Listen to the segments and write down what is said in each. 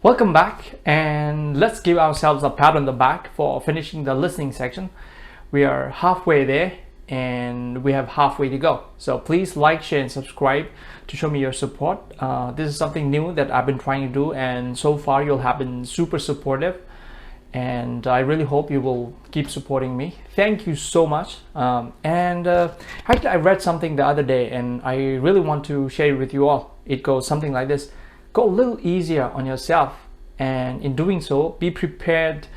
Welcome back, and let's give ourselves a pat on the back for finishing the listening section. We are halfway there and we have halfway to go. So please like, share and subscribe to show me your support. This is something new that I've been trying to do, and so far you have been super supportive, and I really hope you will keep supporting me. Thank you so much. Actually, I read something the other day and I really want to share it with you all. It goes something like this: go a little easier on yourself, and in doing so, be prepared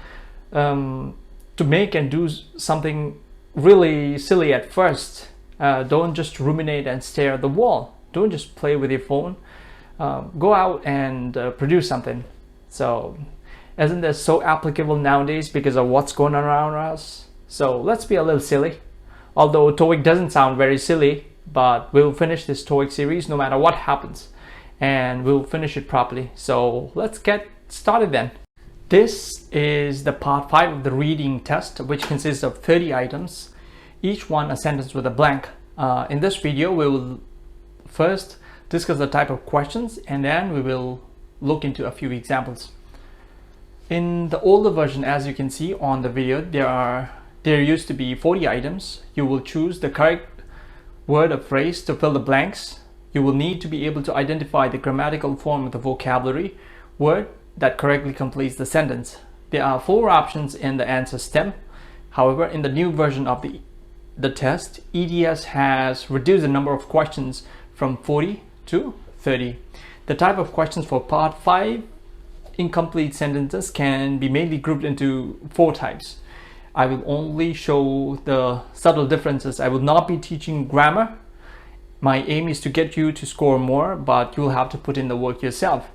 to make and do something really silly at first. Don't just ruminate and stare at the wall. Don't just play with your phone. Go out and produce something. So isn't this so applicable nowadays because of what's going on around us? So let's be a little silly. Although TOEIC doesn't sound very silly, but we'll finish this TOEIC series no matter what happens, and we'll finish it properly. So let's get started then. This is the part 5 of the reading test, which consists of 30 items, each one a sentence with a blank. In this video, we will first discuss the type of questions, and then we will look into a few examples. In the older version, as you can see on the video, there used to be 40 items. You will choose the correct word or phrase to fill the blanks. You will need to be able to identify the grammatical form of the vocabulary word that correctly completes the sentence. There are 4 options in the answer stem. However, in the new version of the test, EDS has reduced the number of questions from 40 to 30. The type of questions for part 5, incomplete sentences, can be mainly grouped into 4 types. I will only show the subtle differences. I will not be teaching grammar. My aim is to get you to score more, but you'll have to put in the work yourself.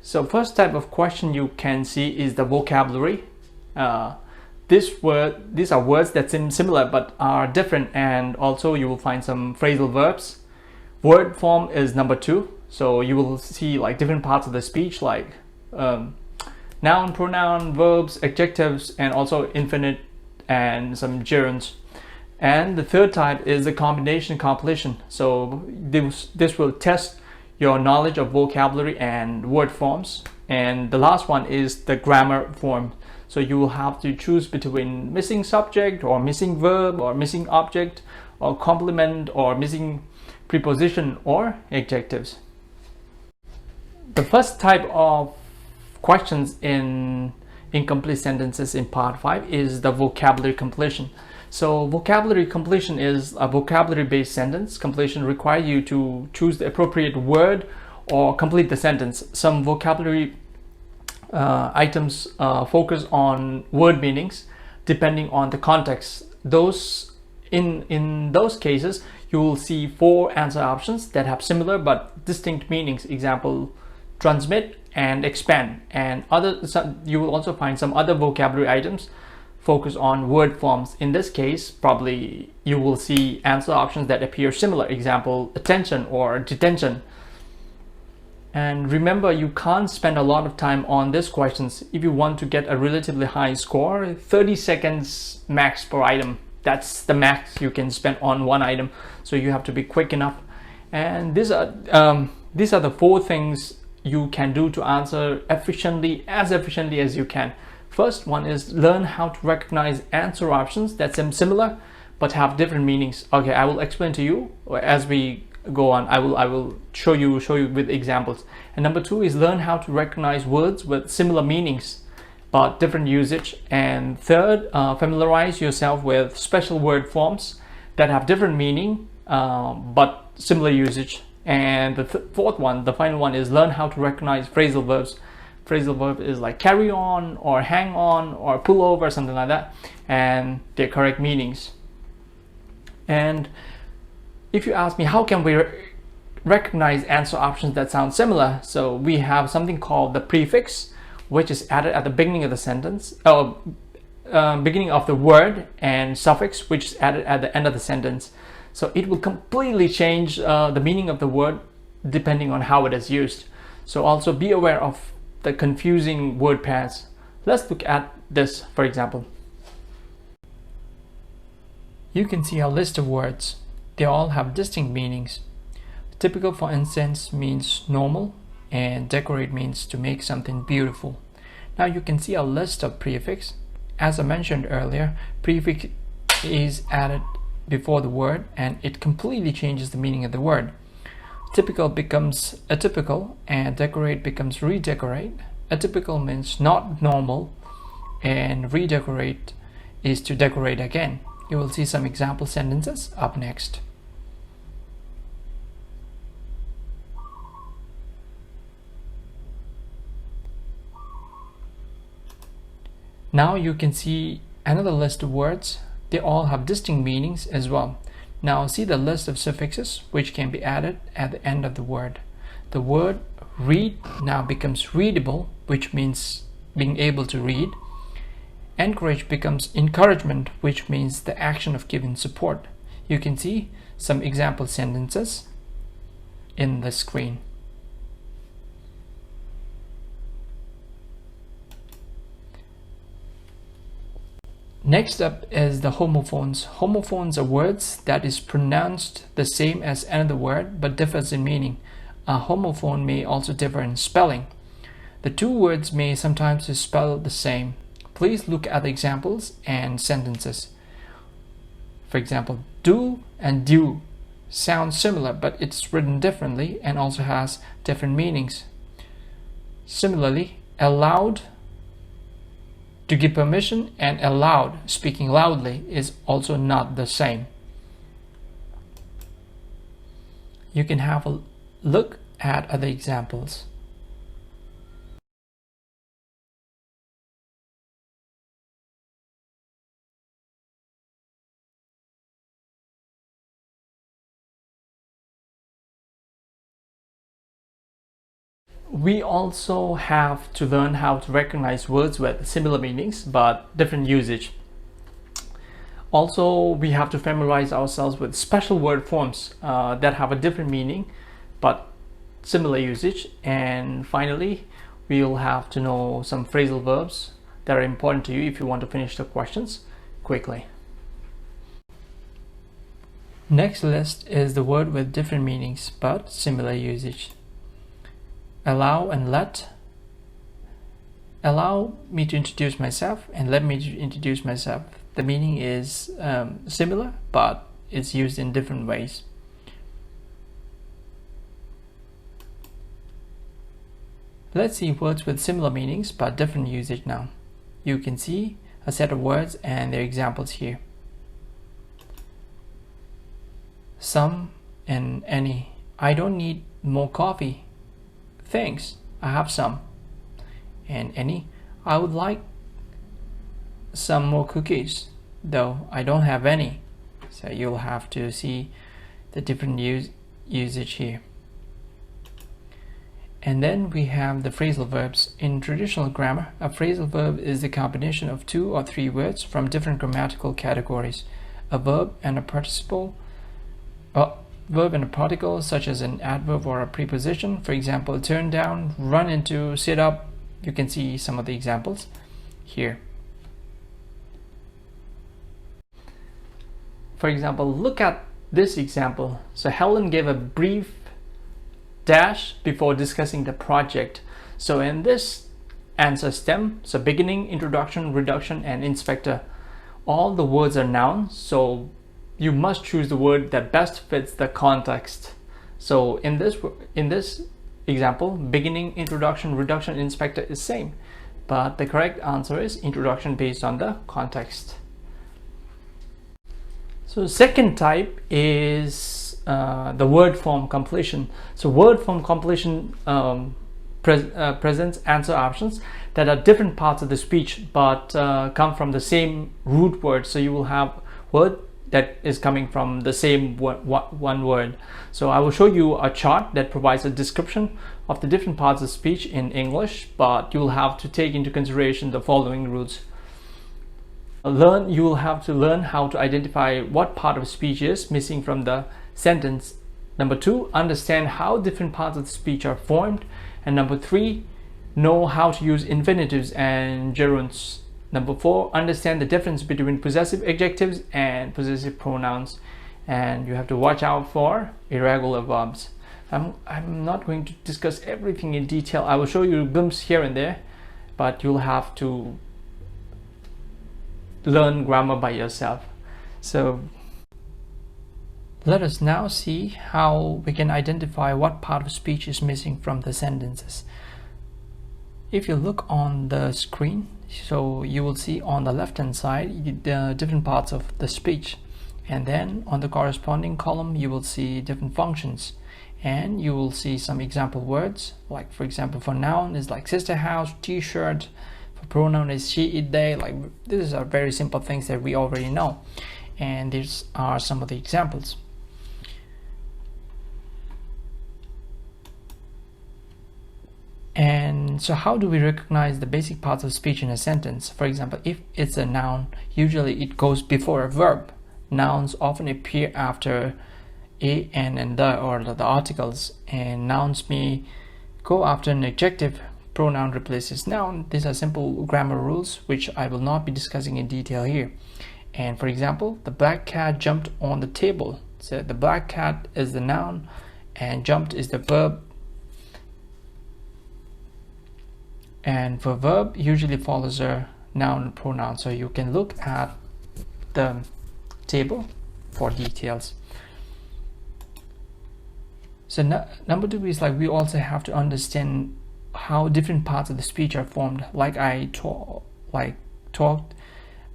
So first type of question you can see is the vocabulary. These are words that seem similar but are different, and also you will find some phrasal verbs. Word form is number 2. So you will see like different parts of the speech, like noun, pronoun, verbs, adjectives, and also infinite and some gerunds. And the third type is the combination completion. So this will test your knowledge of vocabulary and word forms. And the last one is the grammar form. So you will have to choose between missing subject or missing verb or missing object or complement or missing preposition or adjectives. The first type of questions in incomplete sentences in part 5 is the vocabulary completion. So vocabulary completion is a vocabulary based sentence. Completion requires you to choose the appropriate word or complete the sentence. Some vocabulary items focus on word meanings depending on the context. In those cases, you will see 4 answer options that have similar but distinct meanings. Example: transmit and expand. And you will also find some other vocabulary items focus on word forms. In this case, probably you will see answer options that appear similar. Example: attention or detention. And remember, you can't spend a lot of time on these questions. If you want to get a relatively high score, 30 seconds max per item. That's the max you can spend on one item. So you have to be quick enough. And these are the 4 things you can do to answer efficiently as you can. First one is learn how to recognize answer options that seem similar but have different meanings. Okay, I will explain to you as we go on. I will show you with examples. And number 2 is learn how to recognize words with similar meanings but different usage. And third, familiarize yourself with special word forms that have different meaning but similar usage. And the fourth one, the final one, is learn how to recognize phrasal verbs. Phrasal verb is like carry on or hang on or pull over, something like that, and their correct meanings. And if you ask me, how can we recognize answer options that sound similar? So we have something called the prefix, which is added at the beginning of the sentence, beginning of the word, and suffix, which is added at the end of the sentence. So it will completely change the meaning of the word depending on how it is used. So also be aware of the confusing word pairs. Let's look at this, for example. You can see a list of words. They all have distinct meanings. Typical, for instance, means normal, and decorate means to make something beautiful. Now you can see a list of prefix. As I mentioned earlier, prefix is added before the word and it completely changes the meaning of the word. Typical becomes atypical and decorate becomes redecorate. Atypical means not normal and redecorate is to decorate again. You will see some example sentences up next. Now you can see another list of words. They all have distinct meanings as well. Now see the list of suffixes which can be added at the end of the word. The word read now becomes readable, which means being able to read. Encourage becomes encouragement, which means the action of giving support. You can see some example sentences in the screen. Next up is the homophones. Homophones are words that is pronounced the same as another word but differs in meaning. A homophone may also differ in spelling. The two words may sometimes be spelled the same. Please look at the examples and sentences. For example, do and due sound similar, but it's written differently and also has different meanings. Similarly, allowed, to give permission, and allowed, speaking loudly, is also not the same. You can have a look at other examples. We also have to learn how to recognize words with similar meanings but different usage. Also, we have to familiarize ourselves with special word forms that have a different meaning but similar usage. And finally, we'll have to know some phrasal verbs that are important to you if you want to finish the questions quickly. Next list is the word with different meanings but similar usage. Allow and let. Allow me to introduce myself and let me to introduce myself. The meaning is similar but it's used in different ways. Let's see words with similar meanings but different usage now. You can see a set of words and their examples here. Some and any. I don't need more coffee. Thanks, I have some. And any. I would like some more cookies, though I don't have any. So you'll have to see the different usage here. And then we have the phrasal verbs. In traditional grammar, a phrasal verb is the combination of 2 or 3 words from different grammatical categories. A verb and a participle, verb and a particle, such as an adverb or a preposition. For example, turn down, run into, sit up. You can see some of the examples here. For example, look at this example. So Helen gave a brief dash before discussing the project. So in this answer stem, so beginning, introduction, reduction, and inspector, all the words are nouns, so you must choose the word that best fits the context. So in this example, beginning, introduction, reduction, inspector is same, but the correct answer is introduction based on the context. So second type is the word form completion. So word form completion presents answer options that are different parts of the speech but come from the same root word. So you will have word that is coming from the same one word. So I will show you a chart that provides a description of the different parts of speech in English, but you will have to take into consideration the following rules. You will have to learn how to identify what part of speech is missing from the sentence. Number 2, understand how different parts of the speech are formed. And number 3, know how to use infinitives and gerunds. Number 4, understand the difference between possessive adjectives and possessive pronouns. And you have to watch out for irregular verbs. I'm not going to discuss everything in detail. I will show you a glimpse here and there, but you'll have to learn grammar by yourself. So let us now see how we can identify what part of speech is missing from the sentences. If you look on the screen, so you will see on the left hand side the different parts of the speech, and then on the corresponding column you will see different functions, and you will see some example words, like for example for noun is like sister house, t-shirt. For pronoun is she, it, they. Like these are very simple things that we already know, and these are some of the examples. And so how do we recognize the basic parts of speech in a sentence? For example, if it's a noun, usually it goes before a verb. Nouns often appear after a, an, and the, or the articles, and nouns may go after an adjective. Pronoun replaces noun. These are simple grammar rules which I will not be discussing in detail here. And for example, the black cat jumped on the table. So the black cat is the noun and jumped is the verb. And for verb usually follows a noun and pronoun, so you can look at the table for details. So number 2 is like we also have to understand how different parts of the speech are formed, like I talked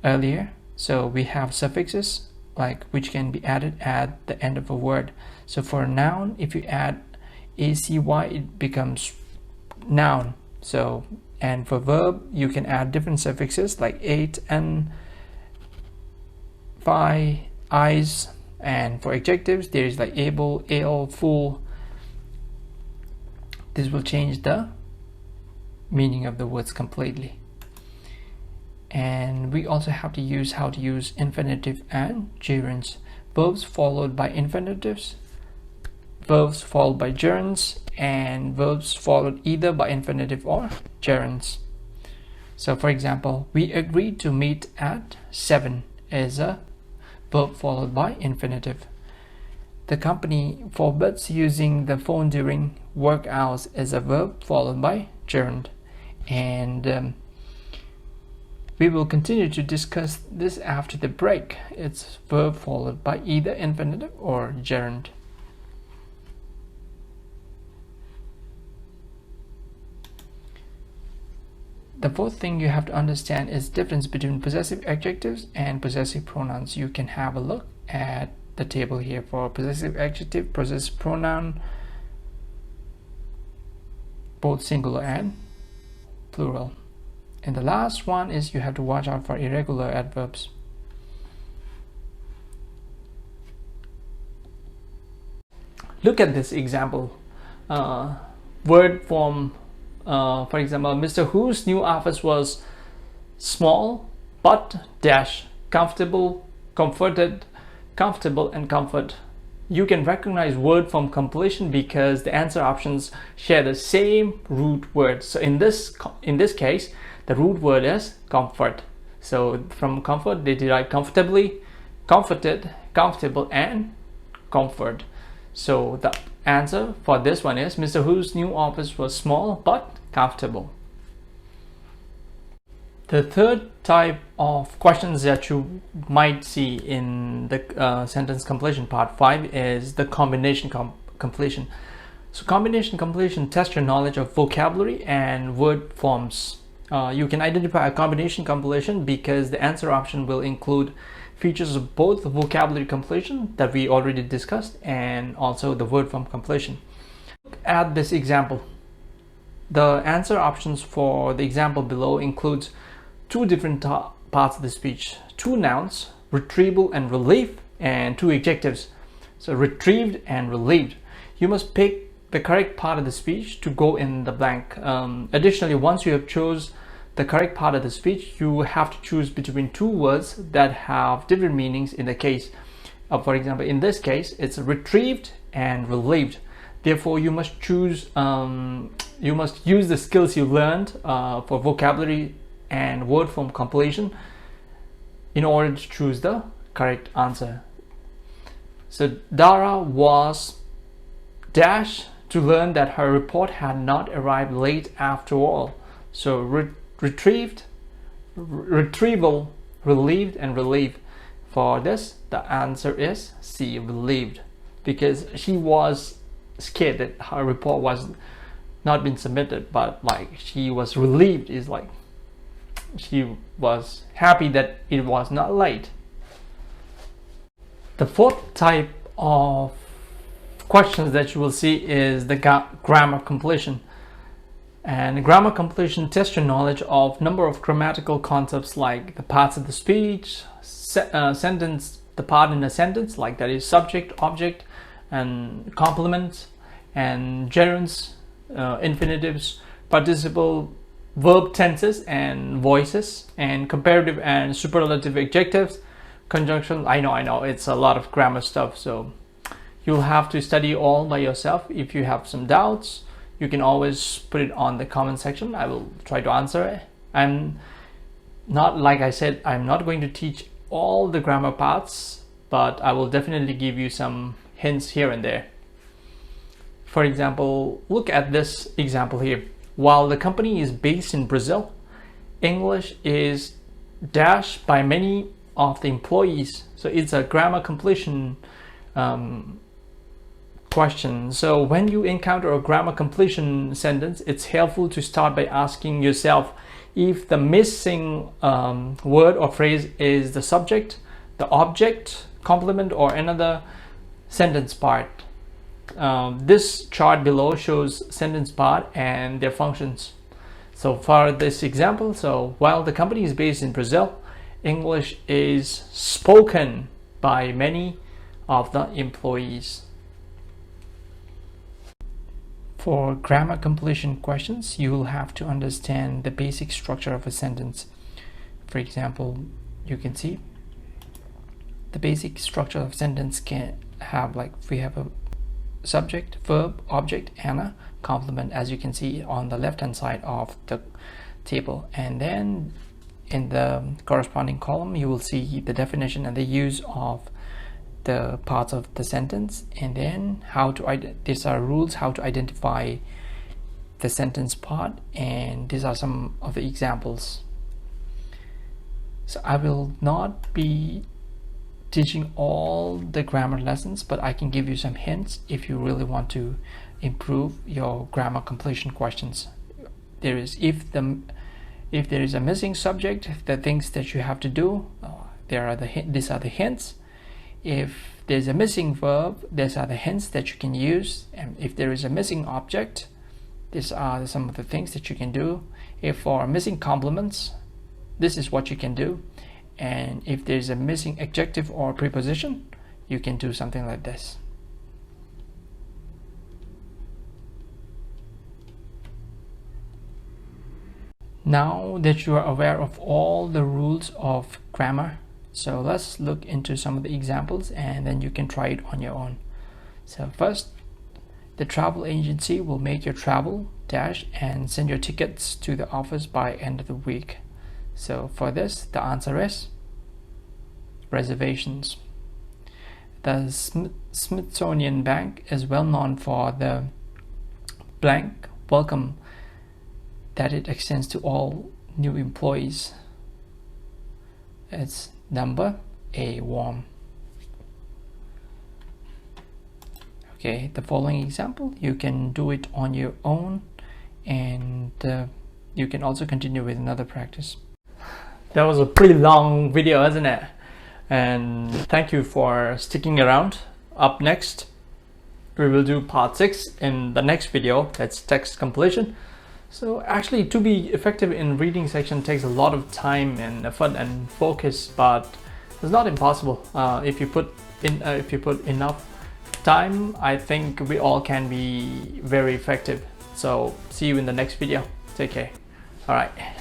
earlier. So we have suffixes like which can be added at the end of a word. So for a noun, if you add acy, it becomes noun. So, and for verb you can add different suffixes like ate, and by, eyes. And for adjectives there is like able, ale, full. This will change the meaning of the words completely. And we also have to use how to use infinitive and gerunds. Verbs followed by infinitives, verbs followed by gerunds, and verbs followed either by infinitive or gerunds. So for example, we agreed to meet at 7 is a verb followed by infinitive. The company forbids using the phone during work hours is a verb followed by gerund. And we will continue to discuss this after the break. It's verb followed by either infinitive or gerund. The fourth thing you have to understand is difference between possessive adjectives and possessive pronouns. You can have a look at the table here for possessive adjective, possessive pronoun, both singular and plural. And the last one is you have to watch out for irregular adverbs. Look at this example. Word form. For example, Mr. Who's new office was small but dash comfortable, comforted, comfortable, and comfort. You can recognize word from completion because the answer options share the same root word. So in this case, the root word is comfort. So from comfort they derive comfortably, comforted, comfortable, and comfort. So the answer for this one is Mr. Who's new office was small but comfortable. The third type of questions that you might see in the sentence completion part 5 is the combination completion. So combination completion tests your knowledge of vocabulary and word forms. You can identify a combination completion because the answer option will include features of both the vocabulary completion that we already discussed and also the word form completion. Look at this example. The answer options for the example below includes two different parts of the speech, two nouns, retrieval and relief, and two adjectives. So retrieved and relieved. You must pick the correct part of the speech to go in the blank. Additionally, once you have chose the correct part of the speech, you have to choose between two words that have different meanings in the case. For example, in this case, it's retrieved and relieved. Therefore, you must choose. You must use the skills you learned for vocabulary and word form completion in order to choose the correct answer. So Dara was dash to learn that her report had not arrived late after all. So retrieval, relieved, and relieved. For this, the answer is C, relieved, because she was scared that her report was not been submitted, but like she was relieved is like she was happy that it was not late. The fourth type of questions that you will see is the grammar completion. And grammar completion tests your knowledge of number of grammatical concepts like the parts of the speech, sentence, the part in a sentence, like that is subject, object, and complement, and gerunds, infinitives, participle, verb tenses, and voices, and comparative and superlative adjectives, conjunction. I know, it's a lot of grammar stuff, so you'll have to study all by yourself. If you have some doubts, you can always put it on the comment section. I will try to answer it. I'm not, like I said, I'm not going to teach all the grammar parts, but I will definitely give you some hints here and there. For example, look at this example here. While the company is based in Brazil, English is dashed by many of the employees. So it's a grammar completion question. So when you encounter a grammar completion sentence, it's helpful to start by asking yourself if the missing word or phrase is the subject, the object, complement, or another sentence part. This chart below shows sentence part and their functions. So for this example, so while the company is based in Brazil, English is spoken by many of the employees. For grammar completion questions, you will have to understand the basic structure of a sentence. For example, you can see the basic structure of a sentence can have, like, we have a subject, verb, object, and a complement, as you can see on the left hand side of the table. And then in the corresponding column, you will see the definition and the use of the parts of the sentence, and then these are rules how to identify the sentence part, and these are some of the examples. So I will not be teaching all the grammar lessons, but I can give you some hints if you really want to improve your grammar completion questions. There is, if there is a missing subject, the things that you have to do, these are the hints. If there's a missing verb, these are the hints that you can use. And if there is a missing object, these are some of the things that you can do. If for missing complements, this is what you can do. And if there's a missing adjective or preposition, you can do something like this. Now that you are aware of all the rules of grammar, so let's look into some of the examples, and then you can try it on your own. So first, the travel agency will make your travel dash and send your tickets to the office by end of the week. So for this, the answer is reservations. The Smithsonian Bank is well known for the blank welcome that it extends to all new employees. It's number A, warm. Okay, the following example, you can do it on your own, and you can also continue with another practice. That was a pretty long video, isn't it? And thank you for sticking around. Up next, we will do part 6 in the next video. That's text completion. So actually, to be effective in reading section takes a lot of time and effort and focus, but it's not impossible. If you put enough time, I think we all can be very effective. So see you in the next video. Take care. All right.